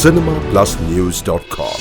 cinemaplusnews.com.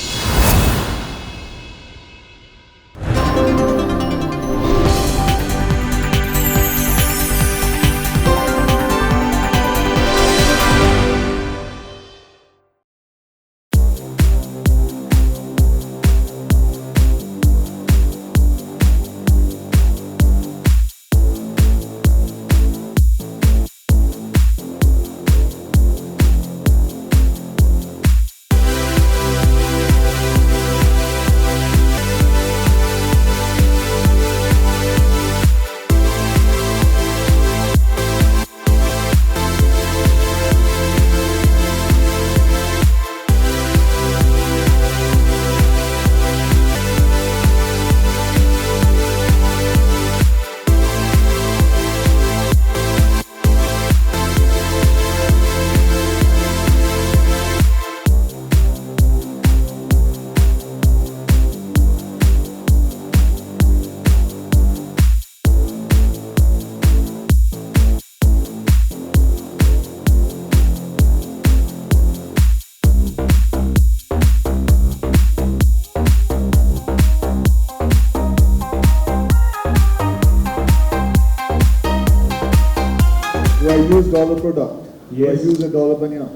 Do I use dollar product? Yes. Do I use a dollar banyan?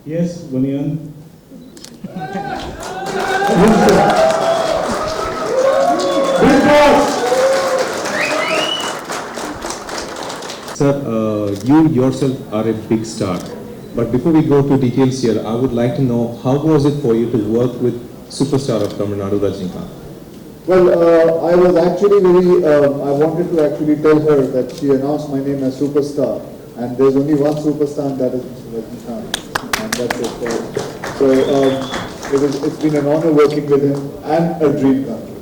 Yes, Bunyan. Sir, you yourself are a big star. But before we go to details here, I would like to know how was it for you to work with superstar of Tamil Nadu, Rajinikanth? Well, I was actually very, I wanted to actually tell her that she announced my name as superstar. And there's only one superstar, and that is Mr. Rajinikanth. And that's it. It's been an honor working with him and a dream come true.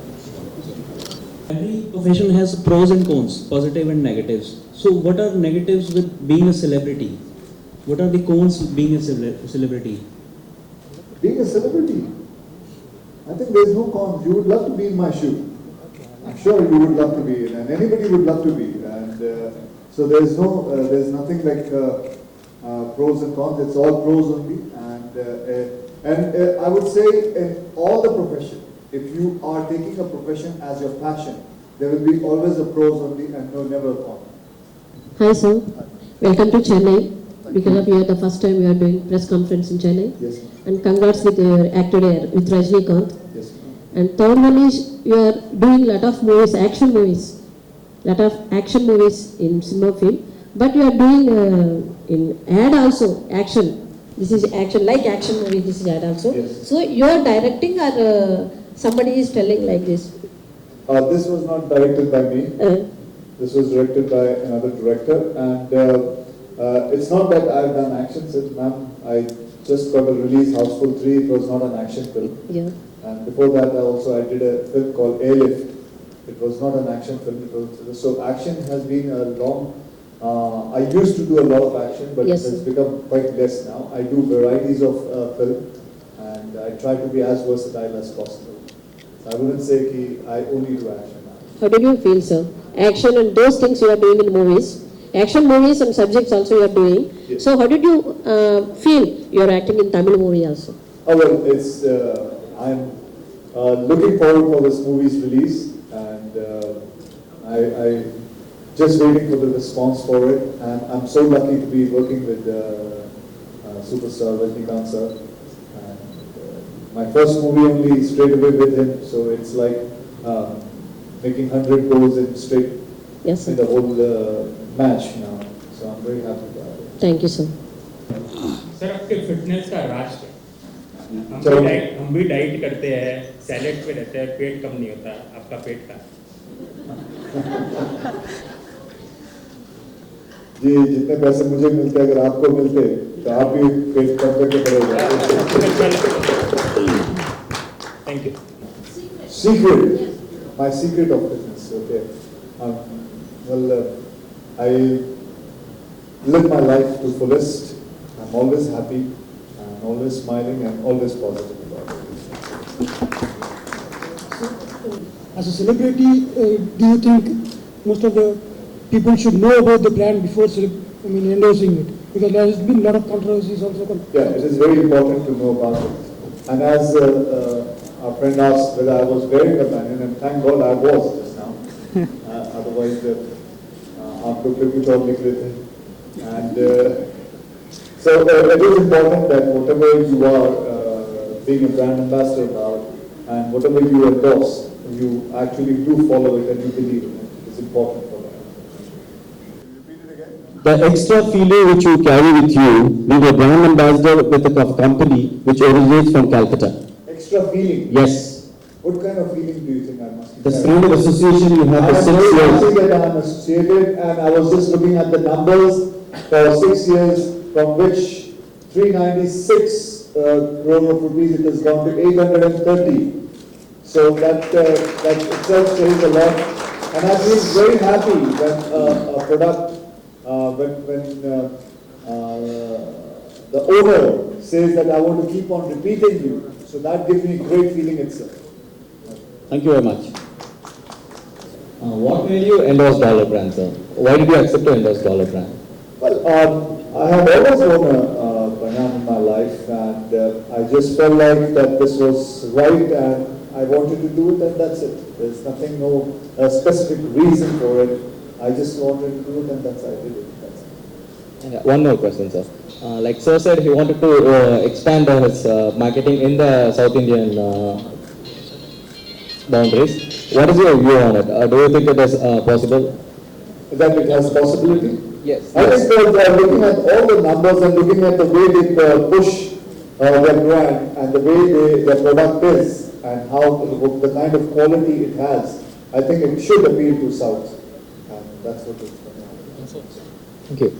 Every profession has pros and cons, positive and negatives. So what are negatives with being a celebrity? What are the cons with being a celebrity? Being a celebrity, I think there's no cons. You would love to be in my shoe. I'm sure you would love to be in, and anybody would love to be. And so there's nothing like pros and cons. It's all pros only. And I would say in all the profession, if you are taking a profession as your passion, there will be always a pros only and never a con. Hi sir, welcome to Chennai. Because of you, the first time we are doing press conference in Chennai. Yes. And congrats with your actor there with Rajinikanth. Yes. And third one is you are doing lot of movies, action movies, in cinema field. But you are doing in ad also action. This is action movie. This is ad also. Yes. So you are directing or somebody is telling like this. This was not directed by me. This was directed by another director, and it's not that I've done action films, ma'am. I just got a release, Houseful 3. It was not an action film. Yeah. And before that, I did a film called Airlift. It was not an action film. So action has been a long. I used to do a lot of action, but Yes. it has become quite less now. I do varieties of film, and I try to be as versatile as possible. I wouldn't say I only do action now. How did you feel, sir? Action and those things you are doing in movies. Action movies and subjects also you are doing. Yes. So how did you feel you are acting in Tamil movie also? Oh well, it's I'm looking forward for this movie's release, and I just waiting for the response for it. And I'm so lucky to be working with superstar Rajinikanth sir. And my first movie only straight away with him, so it's like making 100 goals in straight Yes, sir. in the whole match now. So I'm very happy about it. Thank you, sir. Sir आपके fitness का राज क्या? चलो। हम भी diet करते हैं, salad पे रहते हैं, पेट कम नहीं होता, आपका पेट का? जी, जितने पैसे मुझे मिलते अगर आपको मिलते तो आप भी पेट कम करके करोगे. Thank you. Secret. My secret of fitness. Okay. I live my life to fullest. I'm always happy. I'm always smiling and always positive about it. As a celebrity, do you think most of the people should know about the brand before endorsing it? Because there has been a lot of controversies also. Yeah, it is very important to know about it. And as our friend asked whether I was wearing a banyan, and thank God I was just now. Otherwise, आपको फिर कुछ और लिख लेते हैं. And so it is important that whatever you are being a brand ambassador about, and whatever you endorse, you actually do follow it and you believe in it. It's important for that. Repeat it again. The extra feeling which you carry with you, being a brand ambassador with a company which originates from Calcutta. Extra feeling. Yes. What kind of feeling do you think I must be The carrying? kind of association you have I for am 6 very years. happy that I am associated, and I was just looking at the numbers for 6 years, from which 396 crore of rupees it has gone to 830. So that itself says a lot, and I feel very happy when a product, when the owner says that I want to keep on repeating you. So that gives me great feeling itself. Thank you very much. What made you endorse Dollar Brand, sir? Why did you accept to endorse Dollar Brand? Well, I have always owned a banana in my life, and I just felt like that this was right, and I wanted to do it, and that's it. There's nothing, no specific reason for it. I just wanted to do it, and that's I did it. That's it. Yeah, one more question, sir. Like sir said, he wanted to expand his marketing in the South Indian boundaries. What is your view on it? Do you think it is possible? That it has possibility. Yes. I think that looking at all the numbers and looking at the way they push their brand and the way their product is and how the kind of quality it has, I think it should appeal to South, and that's what it's going to happen. Thank you.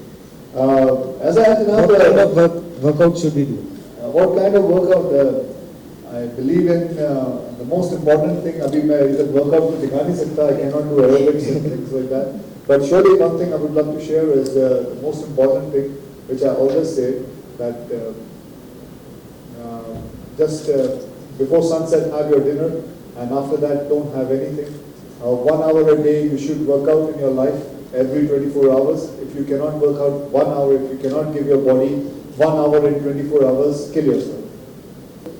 As I had What kind of workout should we do? what kind of workout? I believe in the most important thing. Abhi main idhar workout to dikha nahi sakta. I cannot do aerobics and things like that. But surely one thing I would love to share is the most important thing, which I always say, that just before sunset have your dinner, and after that don't have anything. 1 hour a day you should work out in your life, every 24 hours. If you cannot work out 1 hour, if you cannot give your body 1 hour in 24 hours, kill yourself.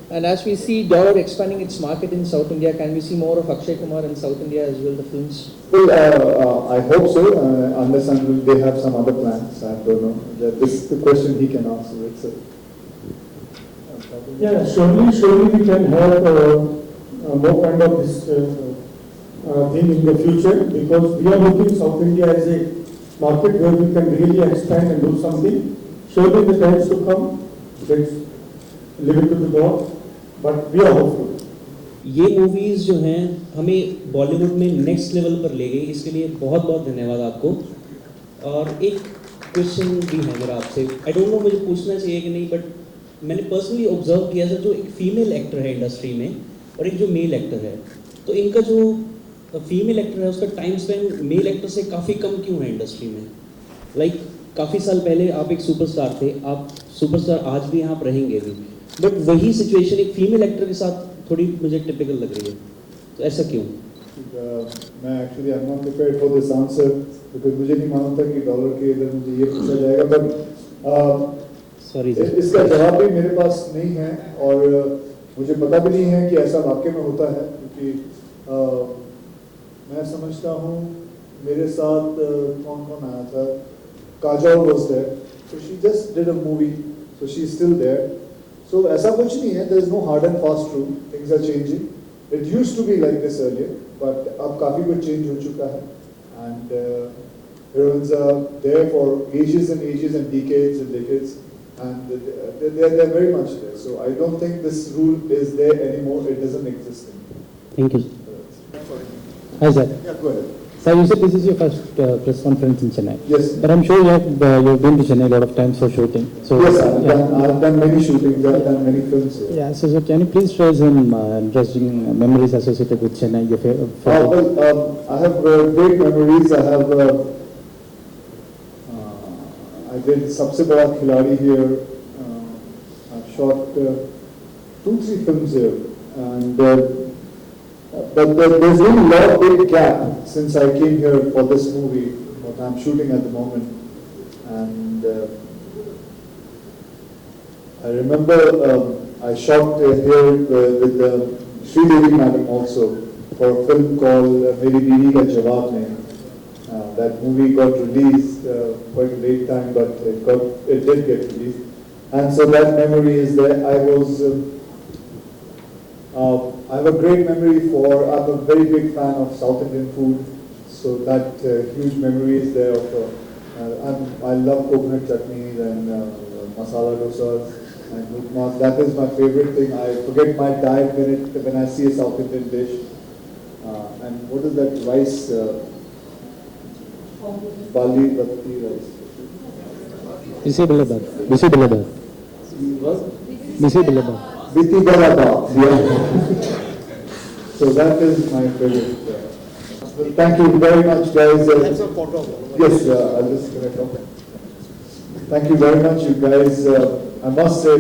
And as we see Dollar expanding its market in South India, can we see more of Akshay Kumar in South India as well, the films? Well, I hope so, unless until they have some other plans. I don't know. This is the question he can answer. It's Yeah, surely we can have more kind of this thing in the future, because we are looking South India as a market where we can really expand and do something. Surely the times to come, let's leave it to the God, but we are hopeful. ये movies जो हैं हमें बॉलीवुड में next level पर ले गई, इसके लिए बहुत बहुत धन्यवाद आपको। और एक क्वेश्चन भी है मेरा आपसे, आई डोंट नो मुझे पूछना चाहिए कि नहीं, बट मैंने पर्सनली ऑब्जर्व किया सर, जो एक फीमेल एक्टर है इंडस्ट्री में और एक जो मेल एक्टर है, तो इनका जो फीमेल एक्टर है उसका टाइम स्पेंड मेल एक्टर से काफ़ी कम क्यों है इंडस्ट्री में? लाइक काफ़ी साल पहले आप एक सुपरस्टार थे, आप सुपरस्टार आज भी यहाँ पर रहेंगे भी, बट वही सिचुएशन एक फीमेल एक्टर के साथ थोड़ी मुझे टिपिकल लग रही है, तो ऐसा क्यों? मैं actually I am not prepared for this answer, because मुझे नहीं मालूम था कि डॉलर के इधर मुझे ये पूछा जाएगा, बट सॉरी इसका जवाब भी मेरे पास नहीं है, और मुझे पता भी नहीं है कि ऐसा वाकई में होता है, क्योंकि मैं समझता हूँ मेरे साथ कौन कौन आया था, Kajol was there, so she just did a movie, so she is still there. So ऐसा कुछ नहीं है, there is no hard and fast rule, things are changing. It used to be like this earlier, but अब काफी कुछ change हो चुका है, and heroines are there for ages and ages and decades, and they're very much there. So I don't think this rule is there anymore. It doesn't exist anymore. Thank you. Sorry. Hi, sir. Yeah, go ahead. Sir, you said this is your first press conference in Chennai. Yes. But I'm sure you've been to Chennai a lot of times for shooting. So, Yes, yeah. I've done many shootings. I've done many films here. Yeah, so can you please share some interesting memories associated with Chennai? Your favorite? Well, I have great memories. I have. I did Sabse Bada Khiladi here. I've shot 2-3 films here, and but there's been a lot of big gap since I came here for this movie, what I'm shooting at the moment, and I remember I shot here with Sridevi Madam also for a film called Meri Biwi Ka Jawab Nahi. That movie got released quite a late time, but it did get released. And so that memory is there. I have a great memory I'm a very big fan of South Indian food, so that huge memory is there I love coconut chutneys and masala dosas and upmas. That is my favorite thing. I forget my diet when I see a South Indian dish. And what is that rice? Bali batti rice. Bisi Bilabad. What? Biti Balaba. Yeah. So that is my favorite. Well, thank you very much, guys. Yes, I'll just get it off. Thank you very much, you guys. I must say,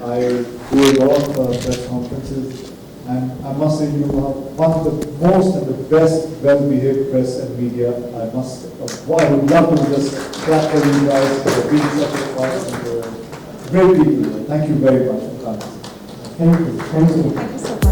I do a lot of press conferences, and I must say, you are one of the most and the best well-behaved press and media. I would love to just clap for you guys for being such a fast and great people. Thank you very much for coming. Thank you. Thank you. Thank you so much.